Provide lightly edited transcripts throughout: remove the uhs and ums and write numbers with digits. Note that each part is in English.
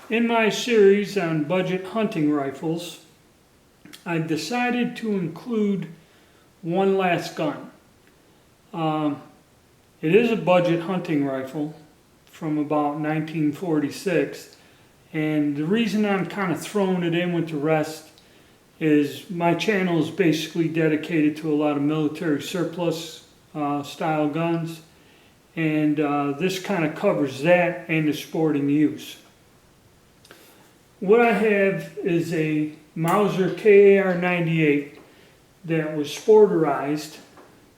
In my series on budget hunting rifles, I've decided to include one last gun. It is a budget hunting rifle from about 1946, and the reason I'm kind of throwing it in with the rest is my channel is basically dedicated to a lot of military surplus style guns, and this kind of covers that and the sporting use. What I have is a Mauser KAR 98 that was sporterized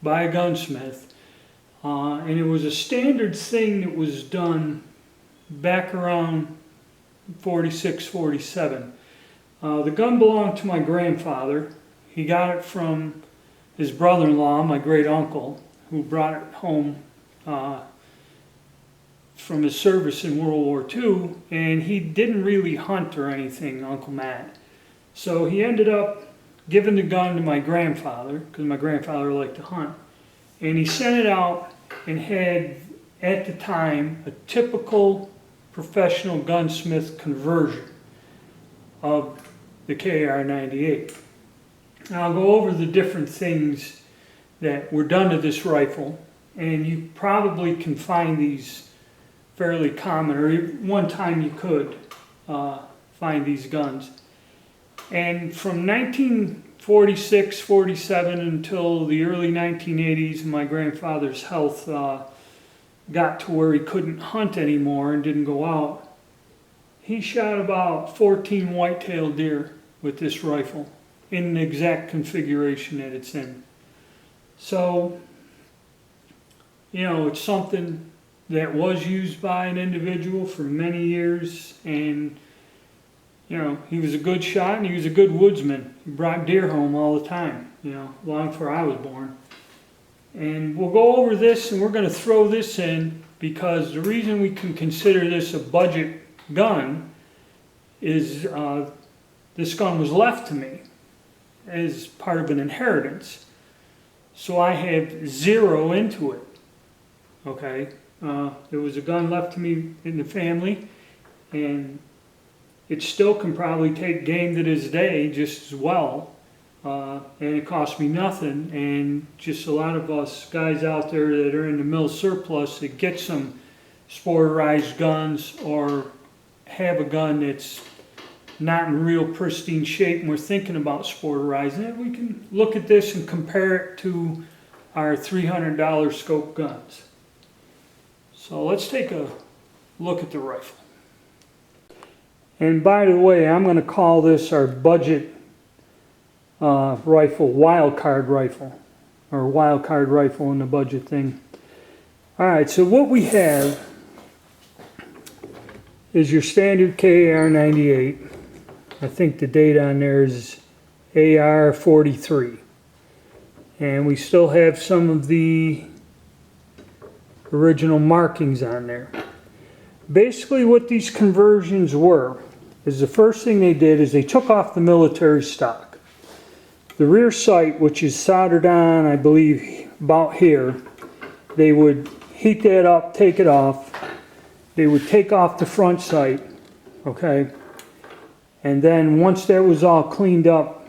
by a gunsmith, and it was a standard thing that was done back around 46, 47. The gun belonged to my grandfather. He got it from his brother-in-law, my great uncle, who brought it home from his service in World War II, and he didn't really hunt or anything, Uncle Matt. So he ended up giving the gun to my grandfather, because my grandfather liked to hunt. And he sent it out and had, at the time, a typical professional gunsmith conversion of the KAR 98. Now I'll go over the different things that were done to this rifle, and you probably can find these fairly common, or one time you could find these guns. And from 1946, 47 until the early 1980s, my grandfather's health got to where he couldn't hunt anymore and didn't go out. He shot about 14 white-tailed deer with this rifle in the exact configuration that it's in. So, you know, it's something that was used by an individual for many years, and you know, he was a good shot and he was a good woodsman. He brought deer home all the time, you know, long before I was born. And we'll go over this, and we're going to throw this in because the reason we can consider this a budget gun is this gun was left to me as part of an inheritance. So I have zero into it, okay? There was a gun left to me in the family, and it still can probably take game to this day just as well, and it cost me nothing. And just a lot of us guys out there that are in the mill surplus that get some sporterized guns or have a gun that's not in real pristine shape and we're thinking about sporterizing it, we can look at this and compare it to our $300 scope guns. So let's take a look at the rifle. And by the way, I'm going to call this our budget rifle, wild card rifle, or wild card rifle in the budget thing. Alright, so what we have is your standard KAR 98. I think the date on there is AR 43. And we still have some of the original markings on there. Basically what these conversions were is the first thing they did is they took off the military stock. The rear sight, which is soldered on, I believe, about here, they would heat that up, take it off. They would take off the front sight, okay? And then once that was all cleaned up,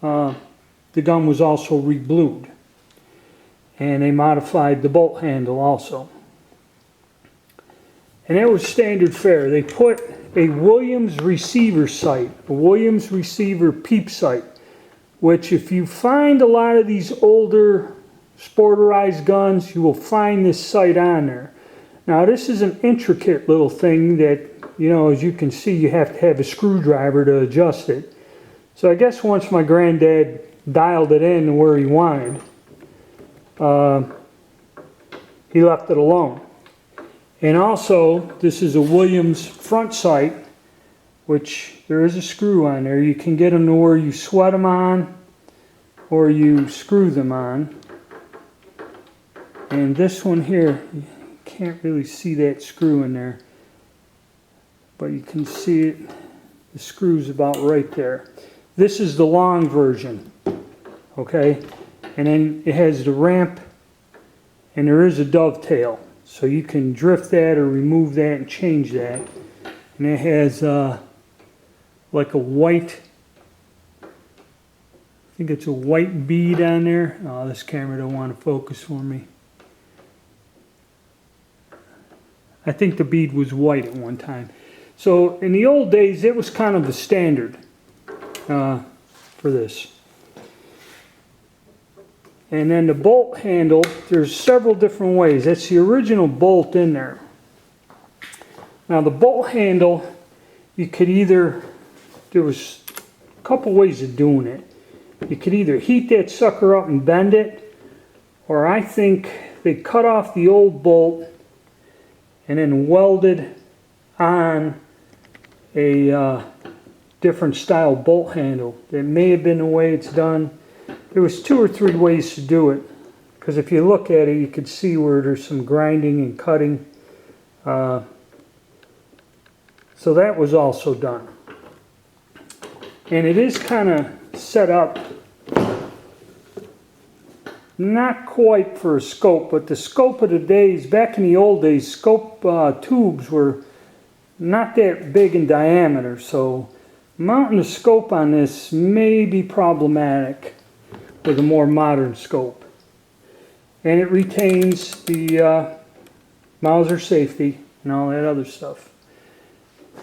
the gun was also re-blued. And they modified the bolt handle also. And that was standard fare. They put a Williams receiver sight, a Williams receiver peep sight, which if you find a lot of these older sporterized guns, you will find this sight on there. Now this is an intricate little thing that, you know, as you can see, you have to have a screwdriver to adjust it. So I guess once my granddad dialed it in to where he wanted, he left it alone. And also, this is a Williams front sight, which there is a screw on there. You can get them to where you sweat them on or you screw them on. And this one here, you can't really see that screw in there, but you can see it, the screw's about right there. This is the long version, okay? And then it has the ramp, and there is a dovetail. So you can drift that or remove that and change that. And it has like a white, I think it's a white bead on there. Oh, this camera don't want to focus for me. I think the bead was white at one time. So in the old days, it was kind of the standard for this. And then the bolt handle, there's several different ways. That's the original bolt in there. Now the bolt handle, you could either, there was a couple ways of doing it. You could either heat that sucker up and bend it, or I think they cut off the old bolt and then welded on a different style bolt handle. That may have been the way it's done. There was 2 or 3 ways to do it, because if you look at it, you could see where there's some grinding and cutting. So that was also done. And it is kind of set up, not quite for a scope, but the scope of the days, back in the old days, scope tubes were not that big in diameter, so mounting a scope on this may be problematic with a more modern scope. And it retains the Mauser safety and all that other stuff.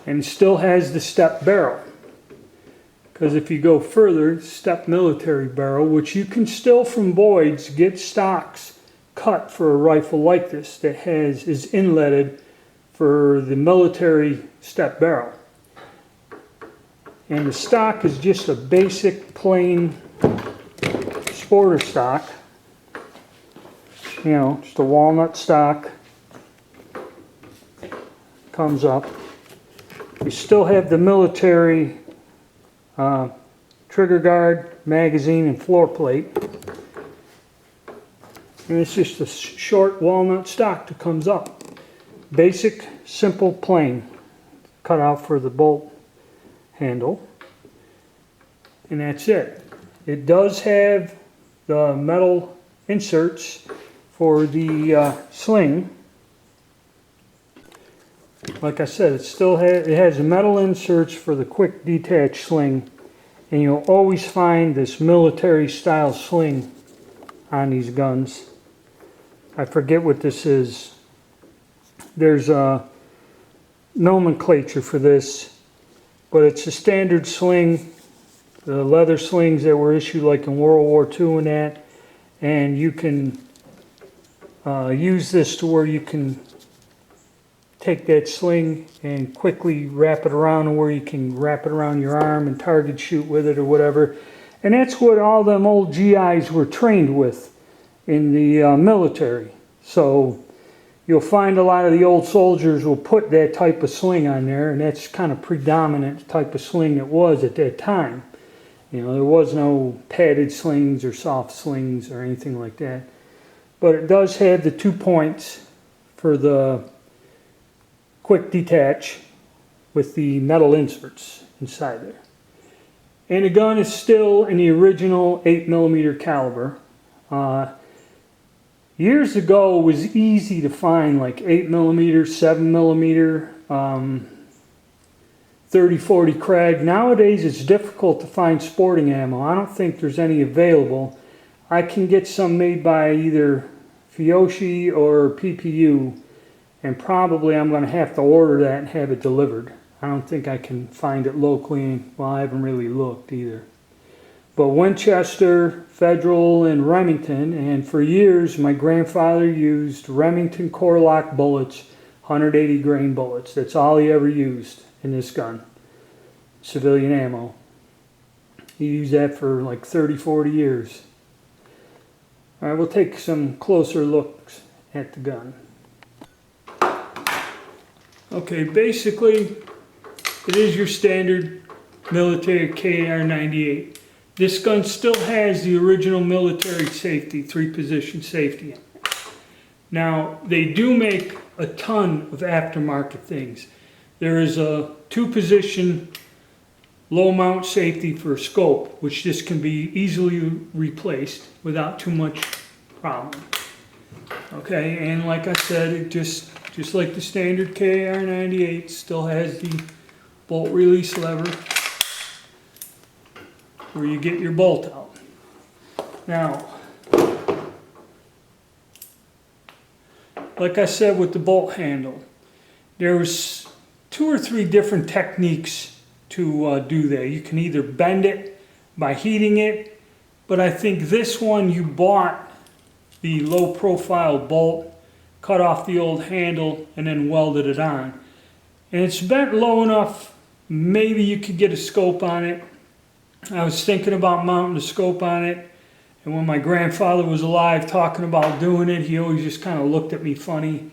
And it still has the step barrel. Because if you go further, step military barrel, which you can still from Boyd's get stocks cut for a rifle like this that is inletted for the military step barrel. And the stock is just a basic plain sporter stock. You know, just a walnut stock. Comes up. You still have the military trigger guard, magazine, and floor plate. And it's just a short walnut stock that comes up. Basic, simple, plain. Cut out for the bolt handle. And that's it. It does have the metal inserts for the sling. Like I said, it has metal inserts for the quick detach sling, and you'll always find this military style sling on these guns. I forget what this is. There's a nomenclature for this, but it's a standard sling, the leather slings that were issued like in World War II and that, and you can use this to where you can take that sling and quickly wrap it around, or where you can wrap it around your arm and target shoot with it or whatever. And that's what all them old GIs were trained with in the military. So you'll find a lot of the old soldiers will put that type of sling on there, and that's kind of predominant type of sling it was at that time. You know, there was no padded slings or soft slings or anything like that. But it does have the 2 points for the quick detach with the metal inserts inside there. And the gun is still in the original 8mm caliber. Years ago it was easy to find like 8mm, 7mm, 30-40 Krag. Nowadays it's difficult to find sporting ammo. I don't think there's any available. I can get some made by either Fiyoshi or PPU, and probably I'm going to have to order that and have it delivered. I don't think I can find it locally. Well, I haven't really looked either. But Winchester, Federal, and Remington, and for years my grandfather used Remington Core-Lock bullets, 180 grain bullets. That's all he ever used in this gun. Civilian ammo. He used that for like 30-40 years. All right, we'll take some closer looks at the gun. Okay, basically it is your standard military KR-98. This gun still has the original military safety, 3-position safety. Now, they do make a ton of aftermarket things. There is a 2-position low mount safety for a scope, which this can be easily replaced without too much problem. Okay, and like I said, it just just like the standard KR98, still has the bolt release lever where you get your bolt out. Now, like I said with the bolt handle, there's 2 or 3 different techniques to do that. You can either bend it by heating it, but I think this one you bought the low profile bolt, cut off the old handle, and then welded it on. And it's bent low enough, maybe you could get a scope on it. I was thinking about mounting a scope on it, and when my grandfather was alive talking about doing it, he always just kind of looked at me funny.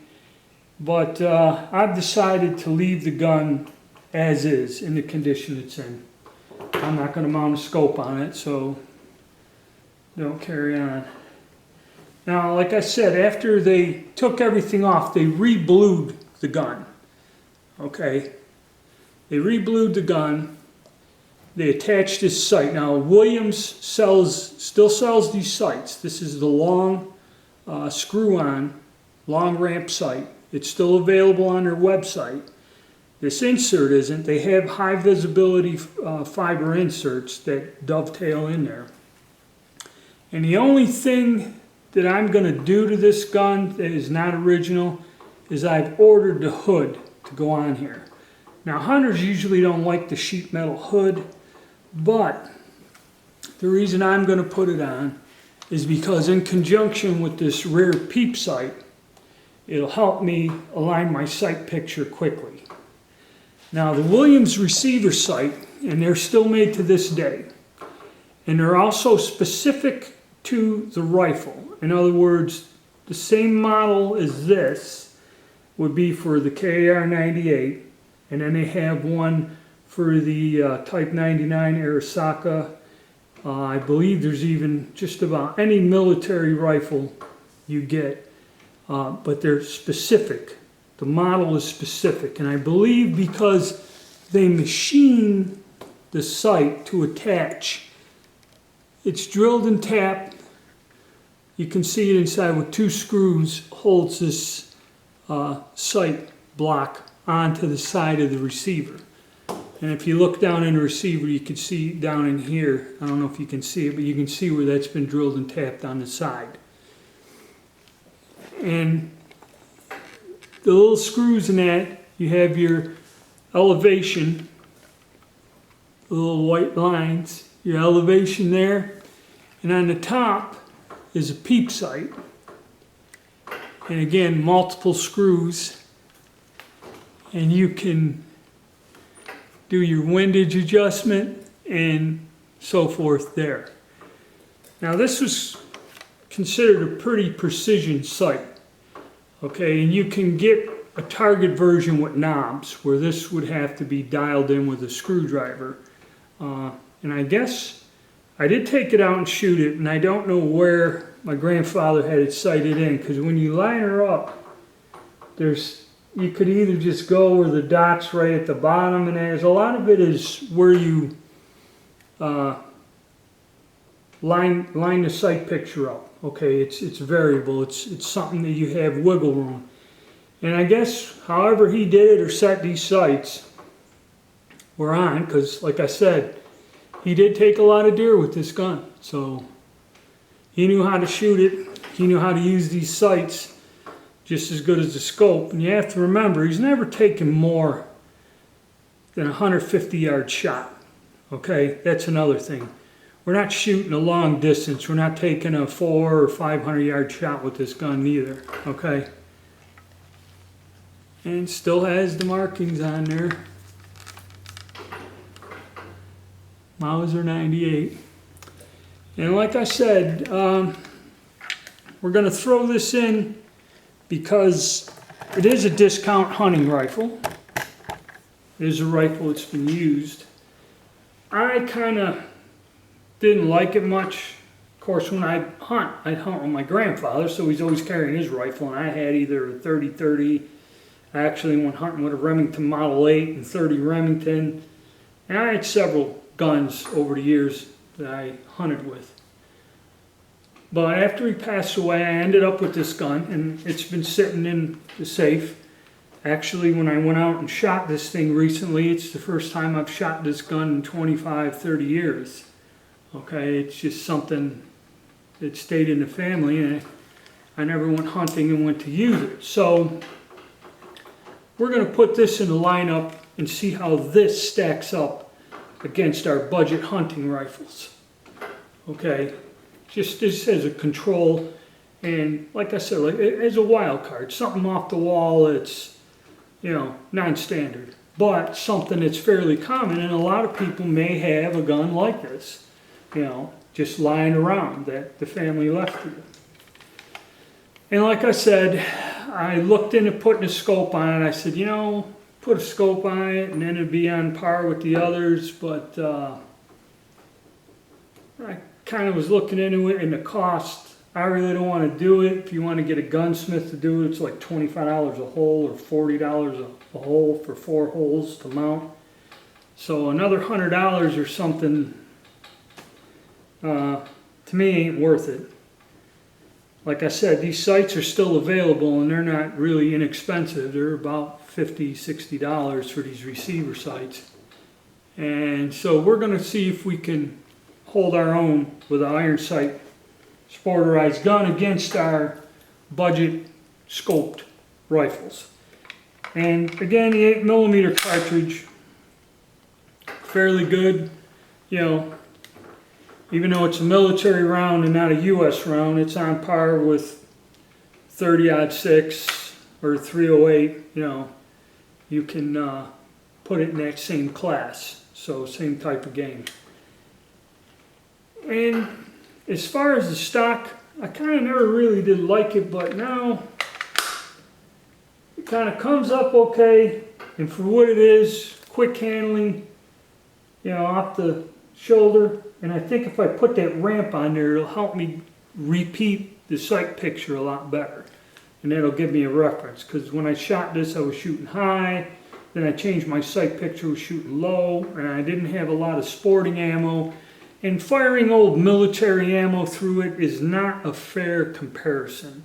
But I've decided to leave the gun as is, in the condition it's in. I'm not going to mount a scope on it, so don't carry on. Now, like I said, after they took everything off, they re-blued the gun. Okay? They re-blued the gun. They attached this sight. Now, Williams still sells these sights. This is the long screw-on, long ramp sight. It's still available on their website. This insert isn't. They have high visibility fiber inserts that dovetail in there. And the only thing that I'm going to do to this gun that is not original is I've ordered the hood to go on here. Now, hunters usually don't like the sheet metal hood, but the reason I'm going to put it on is because in conjunction with this rear peep sight, it'll help me align my sight picture quickly. Now, the Williams receiver sight, and they're still made to this day, and they're also specific to the rifle. In other words, the same model as this would be for the KR98, and then they have one for the Type 99 Arisaka. I believe there's even just about any military rifle you get, but they're specific. The model is specific, and I believe because they machine the sight to attach, it's drilled and tapped. You can see it inside with 2 screws holds this sight block onto the side of the receiver. And if you look down in the receiver, you can see down in here, I don't know if you can see it, but you can see where that's been drilled and tapped on the side. And the little screws in that, you have your elevation, the little white lines, your elevation there, and on the top is a peep sight, and again multiple screws, and you can do your windage adjustment and so forth there. Now, this was considered a pretty precision sight, okay, and you can get a target version with knobs where this would have to be dialed in with a screwdriver, and I guess I did take it out and shoot it, and I don't know where my grandfather had it sighted in, because when you line her up, you could either just go where the dot's right at the bottom, and there's a lot of it is where you line the sight picture up. Okay, it's variable. It's something that you have wiggle room. And I guess however he did it or set these sights were on, because like I said, he did take a lot of deer with this gun, so he knew how to shoot it. He knew how to use these sights just as good as the scope. And you have to remember, he's never taken more than a 150-yard shot. Okay, that's another thing. We're not shooting a long distance. We're not taking a 400 or 500-yard shot with this gun either. Okay, and still has the markings on there. Mauser 98. And like I said, we're going to throw this in because it is a discount hunting rifle. It is a rifle that's been used. I kind of didn't like it much. Of course, when I'd hunt with my grandfather, so he's always carrying his rifle, and I had either a 30-30. I actually went hunting with a Remington Model 8 and 30 Remington, and I had several guns over the years that I hunted with. But after he passed away, I ended up with this gun, and it's been sitting in the safe. Actually, when I went out and shot this thing recently, it's the first time I've shot this gun in 25, 30 years. Okay, it's just something that stayed in the family, and I never went hunting and went to use it. So we're going to put this in the lineup and see how this stacks up against our budget hunting rifles. Okay, just this as a control, and like I said, like as a wild card, something off the wall. It's, you know, non-standard, but something that's fairly common, and a lot of people may have a gun like this, you know, just lying around that the family left you. And like I said, I looked into putting a scope on it. I said, you know, put a scope on it and then it'd be on par with the others, but I kind of was looking into it, and the cost, I really don't want to do it. If you want to get a gunsmith to do it, it's like $25 a hole or $40 a hole for 4 holes to mount. So another $100 or something, to me, ain't worth it. Like I said, these sights are still available, and they're not really inexpensive. They're about $50, $60 for these receiver sights. And so we're going to see if we can hold our own with an iron sight sporterized gun against our budget scoped rifles. And again, the 8mm cartridge, fairly good, you know, even though it's a military round and not a US round, it's on par with 30-06 or 308, you know, you can put it in that same class, so same type of game. And as far as the stock, I kind of never really did like it, but now it kind of comes up okay, and for what it is, quick handling, you know, off the shoulder. And I think if I put that ramp on there, it'll help me repeat the sight picture a lot better. And that'll give me a reference, because when I shot this, I was shooting high, then I changed my sight picture, was shooting low, and I didn't have a lot of sporting ammo. And firing old military ammo through it is not a fair comparison,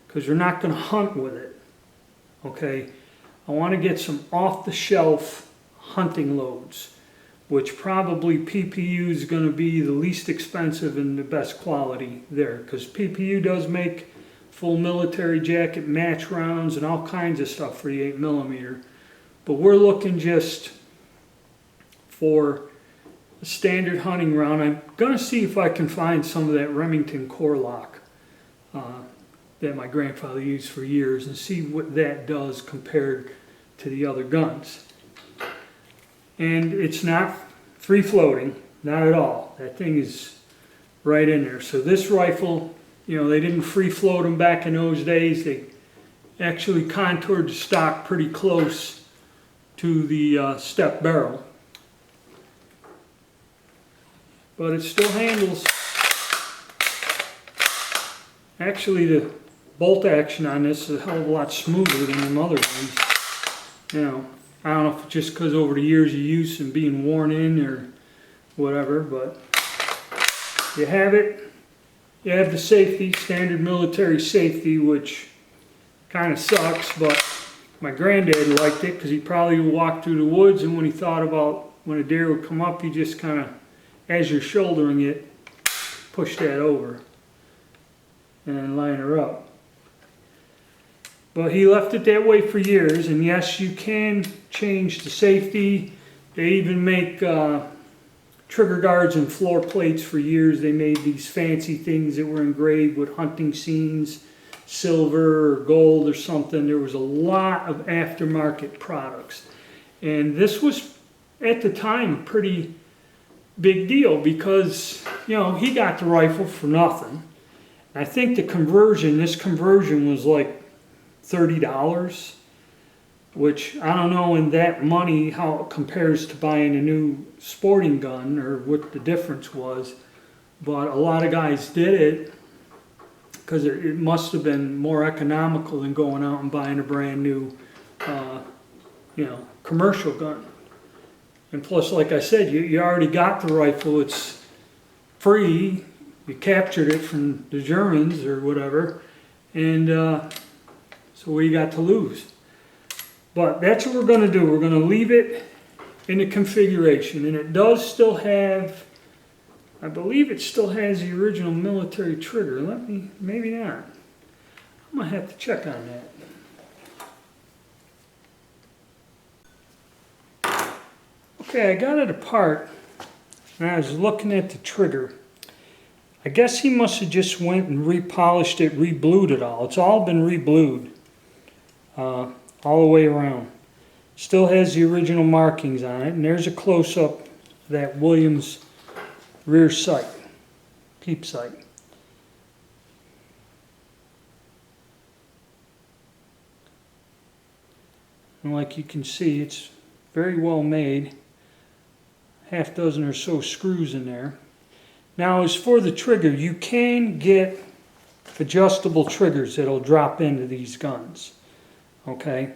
because you're not going to hunt with it. Okay, I want to get some off-the-shelf hunting loads, which probably PPU is going to be the least expensive and the best quality there, because PPU does make full military jacket match rounds and all kinds of stuff for the 8mm. But we're looking just for a standard hunting round. I'm going to see if I can find some of that Remington core lock that my grandfather used for years, and see what that does compared to the other guns. And it's not free floating, not at all. That thing is right in there. So this rifle, you know, they didn't free float them back in those days. They actually contoured the stock pretty close to the step barrel. But it still handles. Actually, the bolt action on this is a hell of a lot smoother than them other ones. You know, I don't know if it's just because over the years of use and being worn in or whatever, but you have it. You have the safety, standard military safety, which kind of sucks, but my granddad liked it because he probably walked through the woods, and when he thought about when a deer would come up, he just kind of, as you're shouldering it, push that over and line her up. But he left it that way for years, and yes, you can change the safety. They even make trigger guards and floor plates for years. They made these fancy things that were engraved with hunting scenes, silver or gold or something. There was a lot of aftermarket products. And this was, at the time, a pretty big deal because, you know, he got the rifle for nothing. I think the conversion, this conversion was like $30, which I don't know in that money how it compares to buying a new sporting gun or what the difference was, but a lot of guys did it because it must have been more economical than going out and buying a brand new, you know, commercial gun. And plus, like I said, you already got the rifle, it's free, you captured it from the Germans or whatever, and so what you got to lose? But that's what we're going to do. We're going to leave it in the configuration. And it does still have, I believe it still has the original military trigger. Maybe not. I'm going to have to check on that. Okay, I got it apart, and I was looking at the trigger. I guess he must have just went and repolished it, reblued it all. It's all been reblued, all the way around. Still has the original markings on it, and there's a close-up of that Williams rear sight, peep sight. And like you can see, it's very well made. Half dozen or so screws in there. Now, as for the trigger, you can get adjustable triggers that'll drop into these guns. Okay?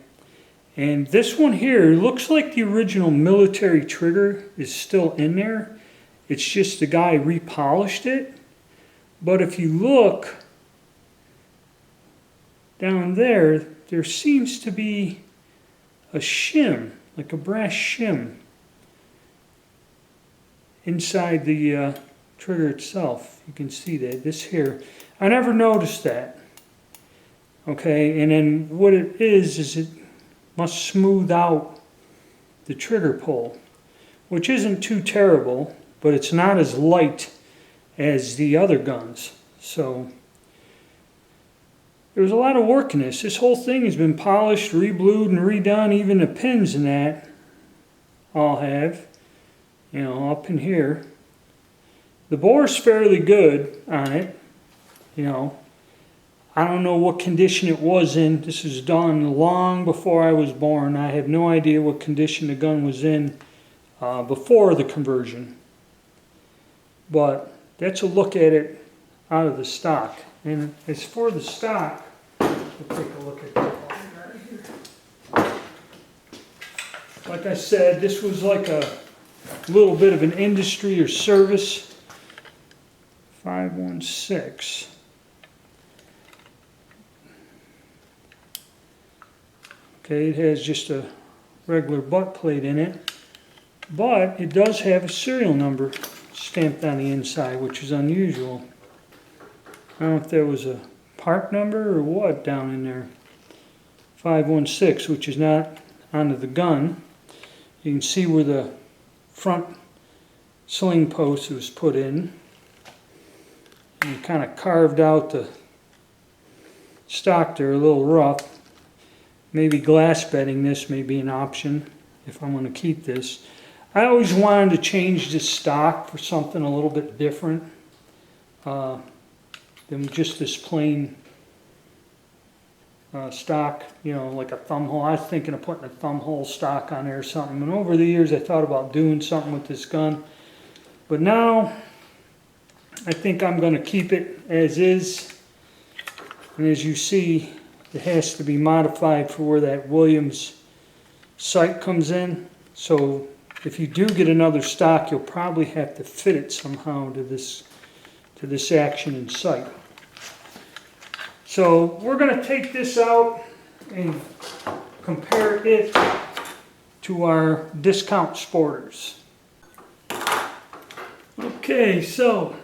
And this one here looks like the original military trigger is still in there. It's just the guy repolished it. But if you look down there, there seems to be a shim, like a brass shim, inside the trigger itself. You can see that, this here. I never noticed that. Okay, and then what it is it must smooth out the trigger pull, which isn't too terrible, but it's not as light as the other guns. So there was a lot of work in this. This whole thing has been polished, reblued, and redone. Even the pins in that all have, you know, up in here. The bore's fairly good on it, you know. I don't know what condition it was in. This was done long before I was born. I have no idea what condition the gun was in before the conversion. But that's a look at it out of the stock. And as for the stock, we'll take a look at that right here. Like I said, this was like a little bit of an industry or service. 516. Okay, it has just a regular butt plate in it, but it does have a serial number stamped on the inside, which is unusual. I don't know if there was a part number or what down in there. 516, which is not onto the gun. You can see where the front sling post was put in. And kind of carved out the stock there a little rough. Maybe glass bedding this may be an option if I'm going to keep this. I always wanted to change this stock for something a little bit different than just this plain stock, you know, like a thumb hole. I was thinking of putting a thumb hole stock on there or something. And over the years I thought about doing something with this gun. But now I think I'm going to keep it as is. And as you see, it has to be modified for where that Williams sight comes in. So if you do get another stock, you'll probably have to fit it somehow to this action and sight. So we're going to take this out and compare it to our discount sporters. Okay, so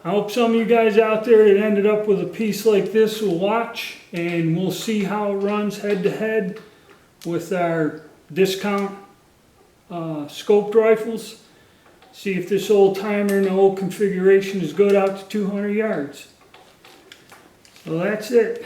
I hope some of you guys out there that ended up with a piece like this will watch, and we'll see how it runs head to head with our discount scoped rifles. See if this old timer and the old configuration is good out to 200 yards. So that's it.